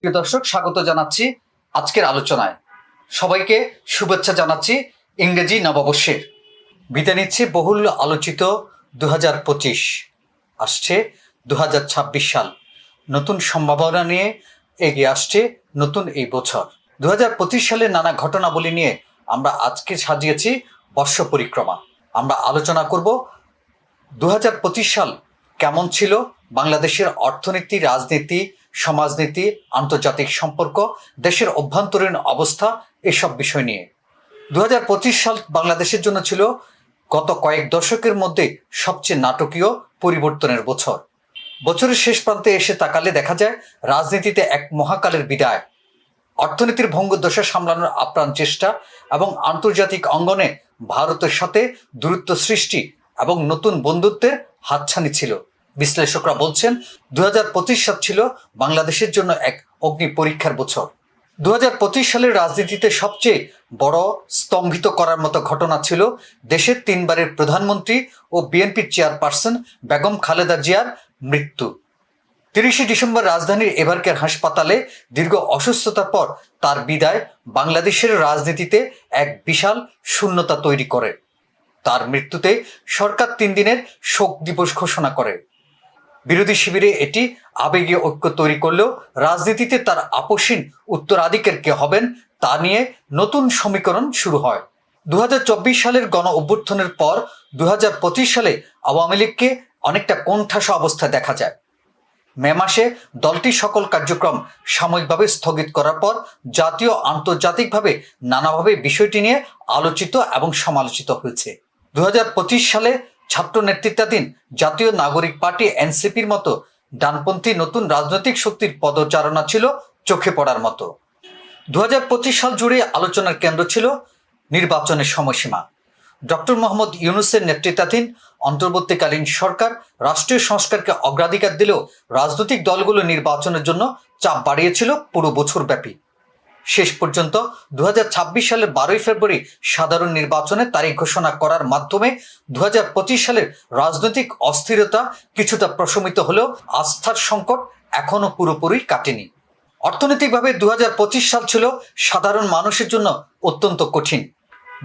প্রিয় দর্শক, স্বাগত জানাচ্ছি আজকের আলোচনায়। সবাইকে শুভেচ্ছা জানাচ্ছি ইংরেজি নববর্ষের। বিদায় নিচ্ছে বহুল আলোচিত 2025। আসছে 2026 সাল। নতুন সম্ভাবনা নিয়ে এগিয়ে আসছে নতুন এই বছর। 2025 সালের নানা ঘটনাবলী নিয়ে আমরা আজকে সাজিয়েছি বর্ষ পরিক্রমা। আমরা আলোচনা করব 2025 সাল কেমন ছিল, বাংলাদেশের অর্থনীতি, রাজনীতি, সমাজনীতি, আন্তর্জাতিক সম্পর্ক, দেশের অভ্যন্তরীণ অবস্থা, এসব বিষয় নিয়ে। 2025 সাল বাংলাদেশের জন্য ছিল গত কয়েক দশকের মধ্যে সবচেয়ে নাটকীয় পরিবর্তনের বছর। বছরের শেষ প্রান্তে এসে তাকালে দেখা যায় রাজনীতিতে এক মহাকালের বিদায়, অর্থনীতির ভঙ্গুদশা সামলানোর আপ্রাণ চেষ্টা এবং আন্তর্জাতিক অঙ্গনে ভারতের সাথে দূরত্ব সৃষ্টি এবং নতুন বন্ধুত্বের হাতছানি ছিল। বিশ্লেষকরা বলছেন 2025 সাল ছিল বাংলাদেশের জন্য এক অগ্নি পরীক্ষার বছর। 2025 সালের রাজনীতিতে সবচেয়ে বড় স্তম্ভিত করার মতো ঘটনা ছিল দেশের 3 বারের প্রধানমন্ত্রী ও বিএনপির চেয়ারপারসন বেগম খালেদা জিয়ার মৃত্যু। 30 ডিসেম্বর রাজধানীর এবারকের হাসপাতালে দীর্ঘ অসুস্থতার পর তার বিদায় বাংলাদেশের রাজনীতিতে এক বিশাল শূন্যতা তৈরি করে। তার মৃত্যুতে সরকার 3 দিনের শোক দিবস ঘোষণা করে। বিরোধী শিবিরে এটি আবেগীয় ঐক্য তৈরি করলেও রাজনীতিতে তার আপসীন উত্তরাধিকার কে হবেন তা নিয়ে নতুন সমীকরণ শুরু হয়। 2024 সালের গণ অভ্যুত্থানের পর 2025 সালে আওয়ামী লীগকে অনেকটা কোণঠাসা অবস্থায় দেখা যায়। মে মাসে দলটি সকল কার্যক্রম সাময়িকভাবে স্থগিত করার পর জাতীয় আন্তর্জাতিকভাবে নানাভাবে বিষয়টি নিয়ে আলোচিত এবং সমালোচিত হয়েছে। 2025 সালে ছাত্র নেতৃত্বাধীন জাতীয় নাগরিক পার্টি এনসিপির মতো ডানপন্থী নতুন রাজনৈতিক শক্তির পদচারণা ছিল চোখে পড়ার মতো। 2025 সাল জুড়ে আলোচনার কেন্দ্র ছিল নির্বাচনের সময়সীমা। ডক্টর মোহাম্মদ ইউনূসের নেতৃত্বাধীন অন্তর্বর্তীকালীন সরকার রাষ্ট্রীয় সংস্কারকে অগ্রাধিকার দিলেও রাজনৈতিক দলগুলো নির্বাচনের জন্য চাপ বাড়িয়েছিল পুরো বছর ব্যাপী। শেষ পর্যন্ত 2026 সালের 12 ফেব্রুয়ারি সাধারণ নির্বাচনের তারিখ ঘোষণা করার মাধ্যমে 2025 সালের রাজনৈতিক অস্থিরতা কিছুটা প্রশমিত হলেও আস্থার সংকট এখনো পুরোপুরি কাটেনি। অর্থনৈতিকভাবে 2025 সাল ছিল সাধারণ মানুষের জন্য অত্যন্ত কঠিন।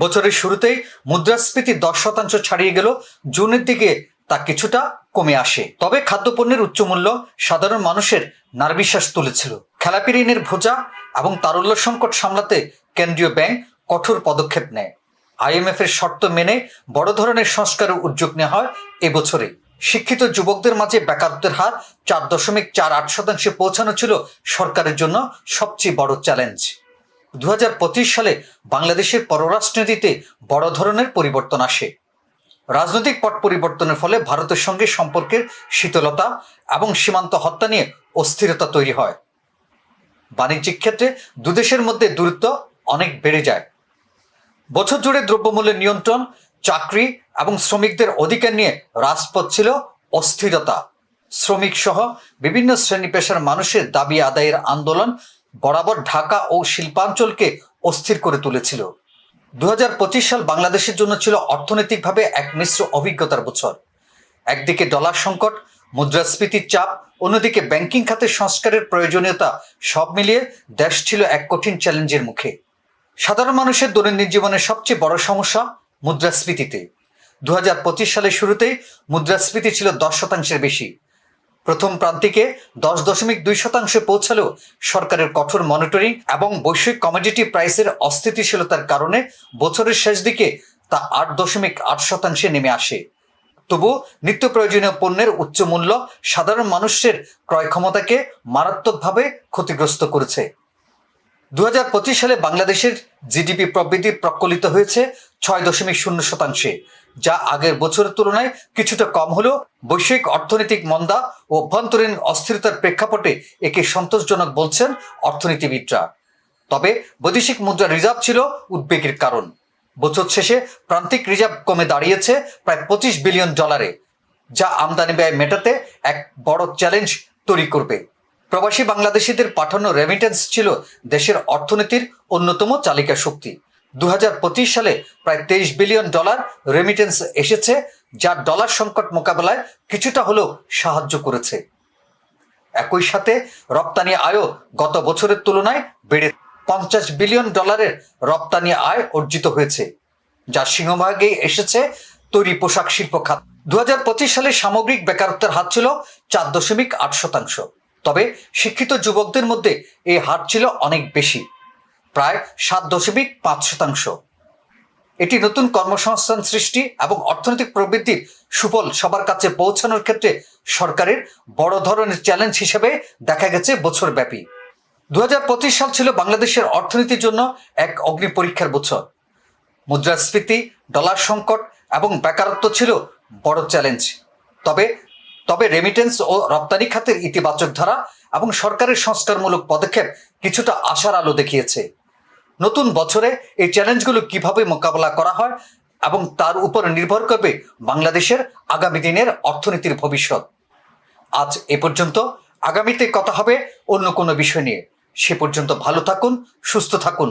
বছরের শুরুতেই মুদ্রাস্ফীতি 10% ছাড়িয়ে গেল, জুনের দিকে তা কিছুটা কমে আসে। তবে খাদ্যপণ্যের উচ্চমূল্য সাধারণ মানুষের নার্ভিশ্বাস তুলেছিল। খেলাপি ঋণের বোঝা এবং তারল্য সংকট সামলাতে কেন্দ্রীয় ব্যাংক কঠোর পদক্ষেপ নেয়। IMF এর শর্ত মেনে বড় ধরনের সংস্কারের উদ্যোগ নেওয়া হয় এবছরে। শিক্ষিত যুবকদের মাঝে বেকারত্বের হার 4.48% পৌঁছানো ছিল সরকারের জন্য সবচেয়ে বড় চ্যালেঞ্জ। 2025 সালে বাংলাদেশের পররাষ্ট্রনীতিতে বড় ধরনের পরিবর্তন আসে। রাজনৈতিক পট পরিবর্তনের ফলে ভারতের সঙ্গে সম্পর্কের শীতলতা এবং সীমান্ত হত্যা নিয়ে অস্থিরতা তৈরি হয়। বাণিজ্যিক ক্ষেত্রে দুদেশের মধ্যে দূরত্ব অনেক বেড়ে যায়। বছর জুড়ে দ্রব্যমূল্যের নিয়ন্ত্রণ, চাকরি এবং শ্রমিকদের অধিকার নিয়ে রাজপথ ছিল অস্থিরতা। শ্রমিক সহ বিভিন্ন শ্রেণী পেশার মানুষের দাবি আদায়ের আন্দোলন বরাবর ঢাকা ও শিল্পাঞ্চলকে অস্থির করে তুলেছিল। 2025 সাল বাংলাদেশের জন্য ছিল অর্থনৈতিকভাবে এক মিশ্র অভিজ্ঞতার বছর। একদিকে ডলার সংকট, মুদ্রাস্ফীতির চাপ, অন্যদিকে ব্যাংকিং খাতের সংস্কারের প্রয়োজনীয়তা, সব মিলিয়ে দেশ ছিল এক কঠিন চ্যালেঞ্জের মুখে। সাধারণ মানুষের দৈনন্দিন জীবনের সবচেয়ে বড় সমস্যা মুদ্রাস্ফীতিতে। 2025 সালের শুরুতেই মুদ্রাস্ফীতি ছিল 10%-এর বেশি। প্রথম প্রান্তিকে 10.2% পৌঁছালেও সরকারের কঠোর মনিটরিং এবং বৈশ্বিক কমোডিটি প্রাইসের অস্থিতিশীলতার কারণে বছরের শেষ দিকে তা 8.8% নেমে আসে। তবু নিত্য প্রয়োজনীয় পণ্যের উচ্চ মূল্য সাধারণ মানুষের ক্রয় ক্ষমতাকে মারাত্মকভাবে ক্ষতিগ্রস্ত করেছে। 2025 সালে বাংলাদেশের জিডিপি প্রবৃদ্ধি প্রকলিত হয়েছে 6.0%, যা আগের বছরের তুলনায় কিছুটা কম হলেও বৈশ্বিক অর্থনৈতিক মন্দা ও অভ্যন্তরীণ অস্থিরতার প্রেক্ষাপটে একে সন্তোষজনক বলছেন অর্থনীতিবিদরা। তবে বৈদেশিক মুদ্রা রিজার্ভ ছিল উদ্বেগের কারণ। বছর শেষে প্রান্তিক রিজার্ভ কমে দাঁড়িয়েছে প্রায় $25 বিলিয়ন, যা আমদানি ব্যয় মেটাতে এক বড় চ্যালেঞ্জ তৈরি করবে। প্রবাসী বাংলাদেশিদের পাঠানো রেমিটেন্স ছিল দেশের অর্থনীতির অন্যতম চালিকা শক্তি। 2025 সালে প্রায় $23 বিলিয়ন রেমিটেন্স এসেছে, যা ডলার সংকট মোকাবেলায় কিছুটা হলেও সাহায্য করেছে। একই সাথে রপ্তানি আয়ও গত বছরের তুলনায় বেড়ে $50 বিলিয়ন রপ্তানি আয় অর্জিত হয়েছে, যার সিংহভাগে এসেছে তৈরি পোশাক শিল্প খাত। 2025 সালে সামগ্রিক বেকারত্বের হার ছিল 4.8%। তবে শিক্ষিত যুবকদের মধ্যে এই হার ছিল অনেক বেশি, প্রায় 7.5%। এটি নতুন কর্মসংস্থান সৃষ্টি এবং অর্থনৈতিক প্রবৃদ্ধির সুফল সবার কাছে পৌঁছানোর ক্ষেত্রে সরকারের বড় ধরনের চ্যালেঞ্জ হিসেবে দেখা গেছে বছরব্যাপী। 2025 সাল ছিল বাংলাদেশের অর্থনীতির জন্য এক অগ্নি পরীক্ষার বছর। মুদ্রাস্ফীতি, ডলার সংকট এবং বেকারত্ব ছিল বড় চ্যালেঞ্জ। তবে রেমিটেন্স ও রপ্তানি খাতের ইতিবাচক ধারা এবং সরকারের সংস্কারমূলক পদক্ষেপ কিছুটা আশার আলো দেখিয়েছে। নতুন বছরে এই চ্যালেঞ্জগুলো কিভাবে মোকাবেলা করা হয় এবং তার উপর নির্ভর করবে বাংলাদেশের আগামী দিনের অর্থনীতির ভবিষ্যৎ। আজ এ পর্যন্ত। আগামীতে কথা হবে অন্য কোনো বিষয় নিয়ে। সে পর্যন্ত ভালো থাকুন, সুস্থ থাকুন।